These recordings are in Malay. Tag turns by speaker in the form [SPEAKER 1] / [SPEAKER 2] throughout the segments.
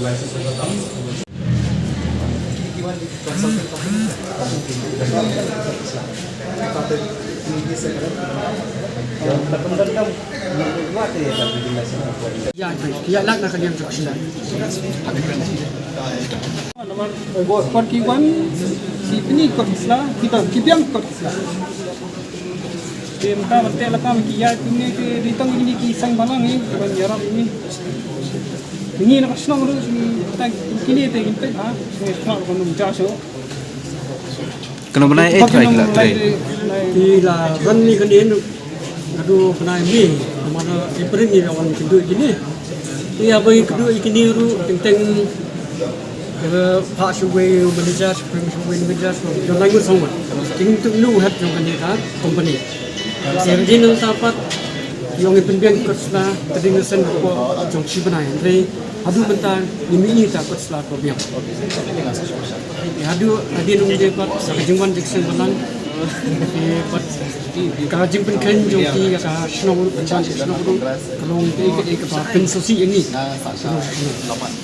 [SPEAKER 1] Ya lak nak kalian teruskan. Nomor kiwan si ini kot Islam kita kipiang kot Islam. Kita mesti lakam kiai punya ke ditang ini kisang balang ni ban jarab ini. Ini nak senang terus kita kini tu kita senang kalau jauh.
[SPEAKER 2] Kenapa naik baik lah train?
[SPEAKER 1] Ila ban ni kan ini. Aduh kena ini. Mana April ni orang kedua gini. Ia bagi kedua ini ru tentang Pak Subway manager, Subway manager, yang lain pun sama. Tinggal tu nu hat yang kan company. Jadi nang dapat yang penbiang kersla terdiri sen ko jong si banai. Jadi adu bentar ini tak kersla ko biang. Adu nung je pat sakajingwan jeksen balang. Pat kajing penken jong ti ka snowru pencan snowru kalong ke pa pensosi ini.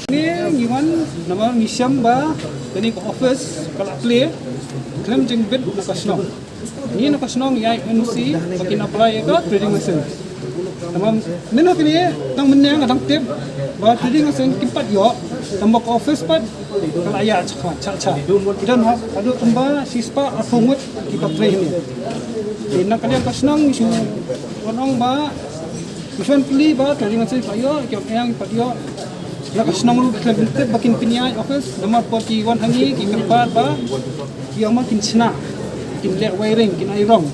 [SPEAKER 1] Ni giwan nama misiam ba tani ko office kala play klem jeng bed ko snow. Ini nak senang ya NC makin apply ke trading mesin. Tamam, nino kini tang menang tang tip bah trading mesin kipat yo tambah office pat kalau ayah cak. Dan ada tambah sispa afungut kita trade ni. Nak kalian senang isu orang bah misuan peli bah trading mesin payo yang kipat yo. Nak senang lu tip makin pinyai office nama poti wan hangi kipat bah yang makin senang. Lek wiring kin airong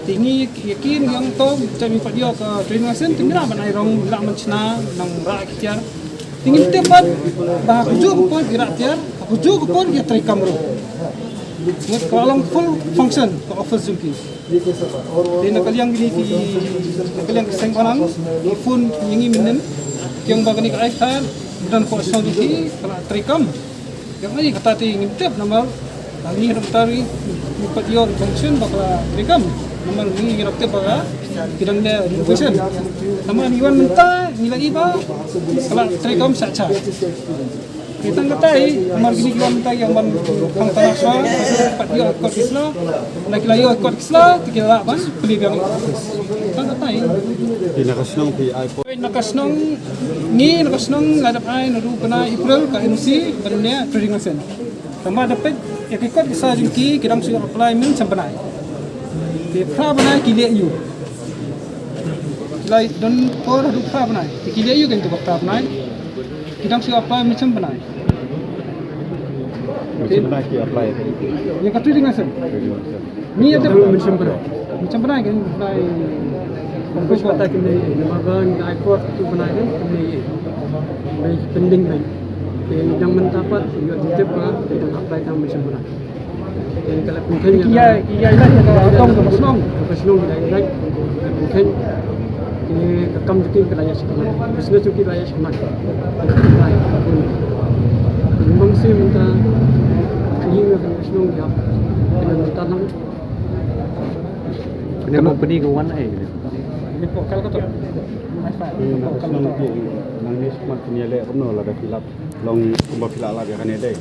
[SPEAKER 1] tinggi yakin yang to cami padio ke training mesin tinggi ban airong la menchna nang ra kiar tinggi tepat bah kuju ko gerak tiar kuju ko dia try kamera ngat kalau full function ke office jumpi di nakal yang gini ki nakal yang seng banang phone yingi minen yang bagani ka iPhone dan ko sound di kala try kam yang ni kata ti ngintep nomor ini rotari empat yon function bakal rekam nomor ini rakte baga kidang dia renovation nama niwan menta nilai ba kalau rekam saja kita ngatai nomor gini kiwan menta yang ban kang tanah soal empat yon kod isla nak layo kod isla tikila ban beli yang kita ngatai
[SPEAKER 3] di nakasnong pi iPhone
[SPEAKER 1] nakasnong ni nakasnong ngadap ai naru kena April ka NC barunya trading mesin sama dapat ya kikot bisa jengki kidang sudah apply min sampai di pra banai kilia you lai don por du pra banai kilia you kan tu pra banai kidang sudah apply min sampai
[SPEAKER 3] ki apply
[SPEAKER 1] yang katu dengan sen ni ada min sampai kan lai fokus kata kini magang airport tu banai kan kini baik pending baik yang mendapat juga ditebak dan apply dalam mesin berat. Dan kalau mungkin ia ialah yang potong ke senong kita mungkin ini kekam juga kelaya sekolah. Bisnes juga kelaya sekolah. Memang sih minta ini ke senong dia dengan tanam.
[SPEAKER 2] Ini mau pergi ke mana ni?
[SPEAKER 1] Ini pokal kata.
[SPEAKER 3] nakasnong pi nangis mat niale kono la filap long kumba filak la kan ede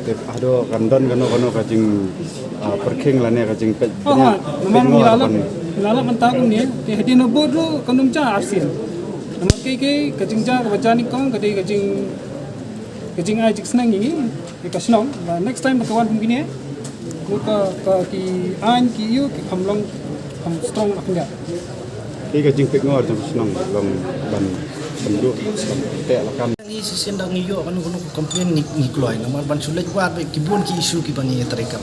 [SPEAKER 3] te ado kandon kano kajing perking la ne kajing pet
[SPEAKER 1] memang milala mentang ni te hedi no bodo kanum cha arsin nama ke kajing ja wajani kong kajing ai senang ini kita senang next time kawan begini muka ki an ki yu ki kamlong kam strong aknya
[SPEAKER 3] ki kajing pek ngor jam senang long ban bendu te la kam
[SPEAKER 4] ni sisen dang iyo kan kono komplain ni kloi namar ban sulet wat be kibun ki isu ki bangi terekam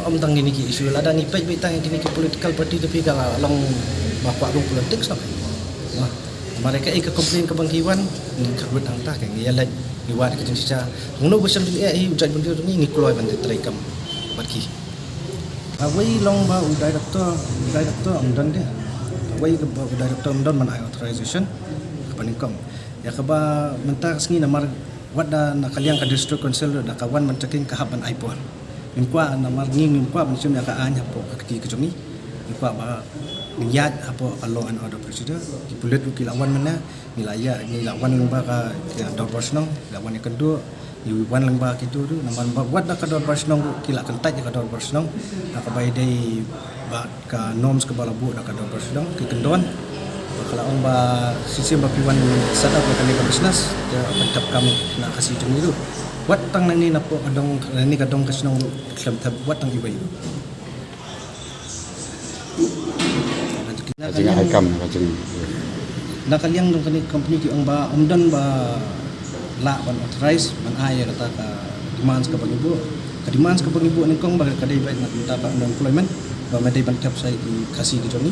[SPEAKER 4] om tang ni ki isu la dang ipej be tang kini ki political party tapi kala long bapak rung politik sak nah mereka ik komplain ke bangkiwan ni kerut ang ta ke ya la ni wat ke jeng sisa ngono besam ni ai ujat bendu ni kloi ban terekam barki awai long ba director om dan dia awai ke director om dan man authorization panikam ya kaba mentak sengi namar wada nakaliang ka district council da kawan menceking kahaban iPhone mingkwa namar nging mingkwa mencum ya ka anya po ka ki kejumi mingkwa ba niat apa law and order procedure ki pulit ki lawan mana nilaya ni lawan lembah ka dor personal lawan yang kedua ni wan lembah gitu tu naman buat dah ka dor personal ki la kentat ka dor personal ka bai dai ba ka norms ke balabu dah ka dor personal ki kendon kalau orang ba sistem ba piwan setup ka ni business dia pentap kami nak kasih tu itu buat tang ni napo kadong ni kadong kasno klem tab buat tang ibai
[SPEAKER 3] Kajing aikam kajing.
[SPEAKER 4] Nak kalian dong kani company ki ang ba umdan ba la ban authorize ban ai kata ka demands ka pangibu. Ka demands ka pangibu ni kong ba kadai baik nak minta ka employment ba madai ban cap sai ki kasih ki joni.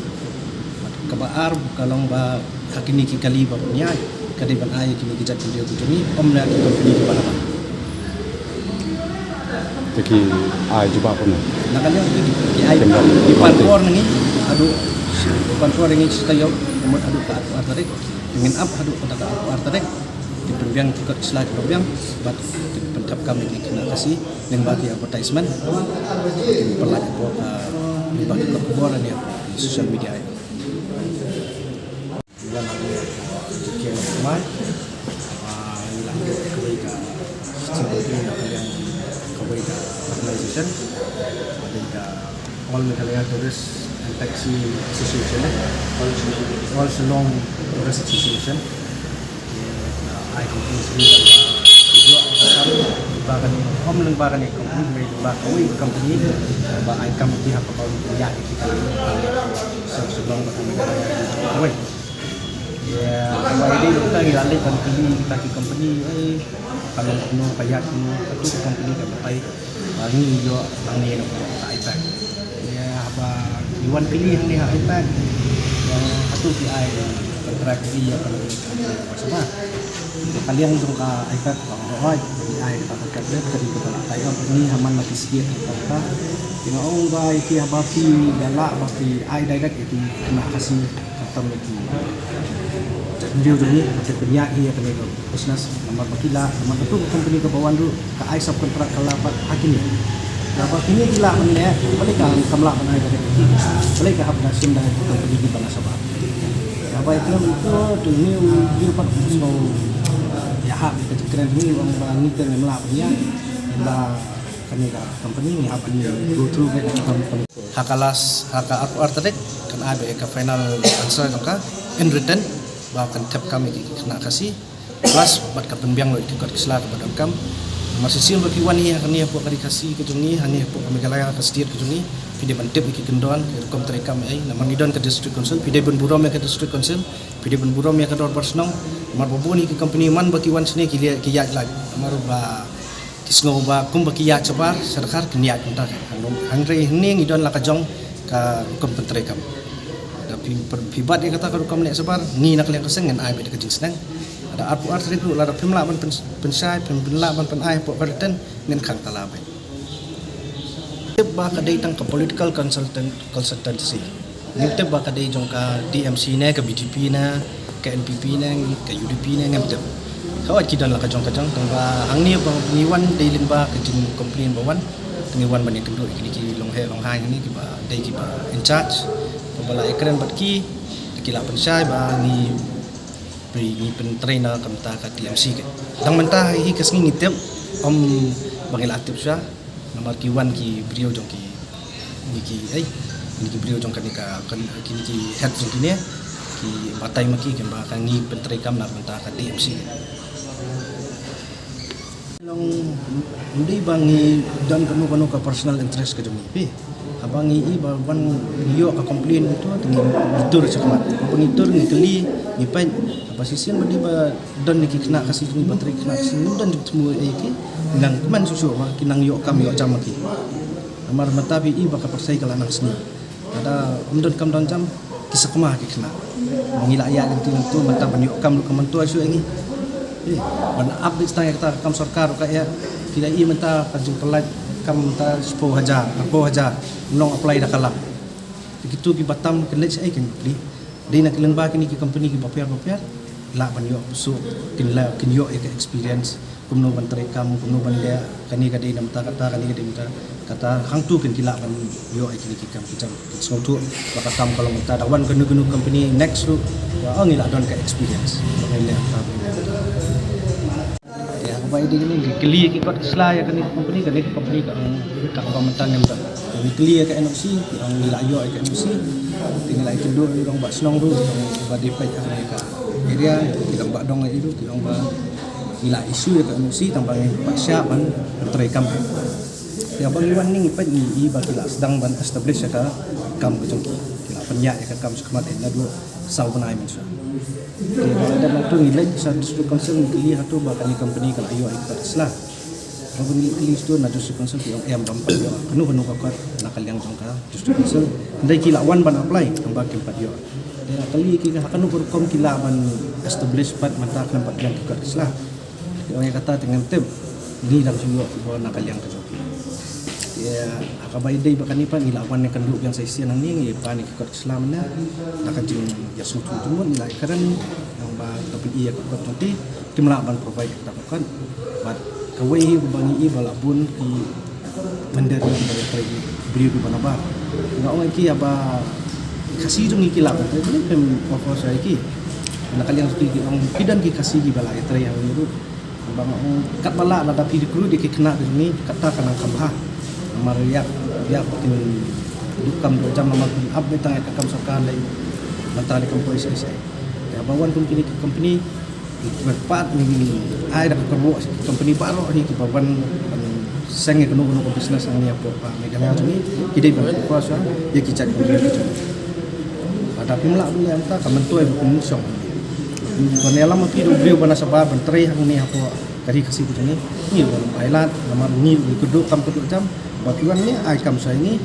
[SPEAKER 4] Ka ba ar kalau ba hakini ki kali ba punya kadai ban ai ki ki jat dia ki joni om na ki company ki bana.
[SPEAKER 3] Jadi ai juga pun.
[SPEAKER 4] Nak kalian ki ai di parkor ni aduh Bantuan dengan cerita yang umur adu ke atu tarik ingin up adu pada ke atu tarik di pembiang juga selagi pembiang bat pentap kami kena kasih yang bagi advertisement mungkin pelak buat di bagi kebuaran ya di sosial media ya. Dan ada sekian ramai hilang kebaikan seperti yang kebaikan organisation ada all Meghalaya Tourist and Taxi Association, all Shillong Tourist Association. I company juga bahkan om lembaga ni company company bah I come pihak kapal ya kita Shillong bahkan ya jadi kita ngilalai company kita ki company kalau penuh payah penuh itu company kan baik ni juga ni nak iPad ya apa Iwan pilih ni iPad yang satu PI kontrak dia kalau sama kalian untuk iPad kalau PI kita pakai dia jadi kita nak tayang ini haman lagi sikit apa tengok orang baik ki abapi galak abapi ai direct itu kena kasih katam lagi dia ni macam penyak ia kena business nomor bakila nomor tu company ke bawah tu ke ai sub kontrak kalau hakim ni dapat ini gila mana balik kan kamla mana ada balik ke habis sim dah company di bawah sabah apa itu tu ni dia pat so ya hab ke keren ni orang ni kan mela punya dah kami company ni apa ni go through ke company hakalas haka aku artek kan ada ke final answer ka in written bahkan tap kami kena kasih plus buat ke pembiang lo ikut kesala kepada kam masih sim bagi wani akan ni apa kali kasih ke juni hani apa kami galaya ke setir ke juni pide bantep ikut kendon ke kom terekam ai namang idon ke district council pide ben burom ke district council pide ben burom ke dor personal mar bobo ni ke company man bagi wan sini ki ya lag mar ba kisngo ba kum bagi ya cebar sarkar keniat entar hangre ni idon la ka jong ka kom terekam pibat dia kata kalau kamu nak sebar ni nak lihat keseng dengan ai beda kejing senang ada arpu arti itu lara pemla ban pensai pemla ban penai pok karten dengan kang talabai ba kadai tang ke political consultancy ni te ba kadai jong ka DMC ne ke BJP na ke NPP na ke UDP na ngam te kawat kidan la ka jong tang ba hang ni ba niwan dei limba kejing complain bawan niwan ban ni kenduk iki long hai ni ki ba dei ki ba in charge bala ekran batki kila pensai ba ni ni pen trainer kamta ka TMC ke dang mentah hi kesngi ngitep om bangil aktif sya nomor ki1 ki brio jong ki ni ki brio jong kan ki head jong ni ki batai maki ke ba kan ni pen trainer na mentah ka TMC long ndai bangi dan kanu ka personal interest ke jong pi abang i ban yo ka complain itu dengan itur cakap abang itur ni kali ni pai apa sisian badi ba dan ni kena kasih ni bateri kena kasih dan semua iki nang man susu ma kinang yo kam yo jam ki amar matabi i ba ka persai kala nang sini ada undon kam dan jam kisah kemah ki kena mengila ya itu mata ban yo kam lu kam tu asu ini ban update stang kata kam sarkar ka ya kira i menta kajung pelat kam ta 10,000 nong apply dah kalah begitu ki batam kena sai kan beli dia nak lembah kini ki company ki bapiar la ban yo so kin yo experience kumno ban terekam kumno ban dia kani kadi nam ta kata kani kadi mata kata hang tu kin kila ban yo kini kikam kicam so tu baka kam kalau mata dawan genu company next tu ya ngila don ka experience ngile ta ya baik di ni keli ki kot sla ya kani company ka pamantang yang ta ni keli ka NOC ang ngila yo ka NOC tinggal ai kedua orang bak senong tu ba depai ka area tidak bak dong itu orang ba ila isu ya ka NOC tambang pak siap ban terekam ya bang liwan ning pa ni ba kila sedang ban establish ya ka kam ke jongki kila penyak ya ka kam sekemat ina dua sau benai mensa ya dan tu nilai satu concern kili hatu ba kani company kala ayo ai ka slah kalau ni kili stu na justru concern ti yang rampat yo penuh ka nakal yang jongka justru concern ndai kila wan ban apply tambah kempat yo ya kali ki ka kanu berkom kila ban establish pat mata kempat yang ka slah orang yang kata dengan tim ni dalam juga bawa nakal yang kejoki ya akabai dai bakan ni pa ilawan yang kenduk yang saya sian ni pa ni kekot Islam na nakajing ya sutu tumun nilai karan yang ba tapi iya kekot nanti kimlaban provide kita kan but kawai bangi balabun ki menderi dari tadi beri di mana ba ngau ki aba kasih tu ni kilap tu ni pem apa saya ki nakal yang ki ang kidan ki kasih di balai tray yang itu bang kat bala la tapi di kru di kena ni kata kana kambah Maria dia pakin dukam 2 jam nama up betang ka kam sokan lai mentali kompoi sai ya bawan kini company berpat ni ai dak kerbo company baru ni ki bawan sange kenu business ang ni apa mega ni kidai ban kuasa ya ki chat ni ada pimla ni anta ka mentoi pun song Panela mo tido brio bana sabab bentre hang ni apa kari kasih tu ni bon ailat nama ni kudu kam kudu jam batuan ni ai kam saya ni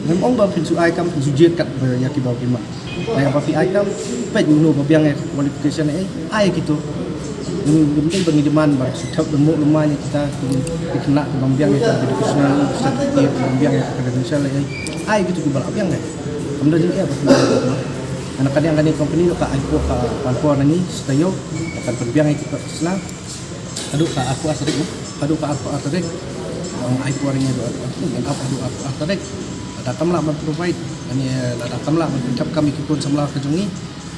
[SPEAKER 4] memang ba pinsu ai kam pinsu jet kat ya ki bawa kimat ai apa fi ai kam pet nu ba biang qualification ai gitu penting bagi demand bar sudah lemuk lemahnya kita kena bang biang educational certificate bang biang credential ai gitu ki bal biang kemudian dia apa anak kadang kadang company ka aipo ka panpo nani stayo akan perbiang ikut Islam adu ka aku asrik adu ka aku asrik ang aipo ring adu dan apa adu aku asrik ada kamla ban provide ani ada kamla ban pick up kami kikun samla ka jongi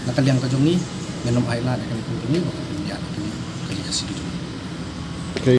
[SPEAKER 4] nakal yang ka jongi minum air lah dengan company ya kali kasih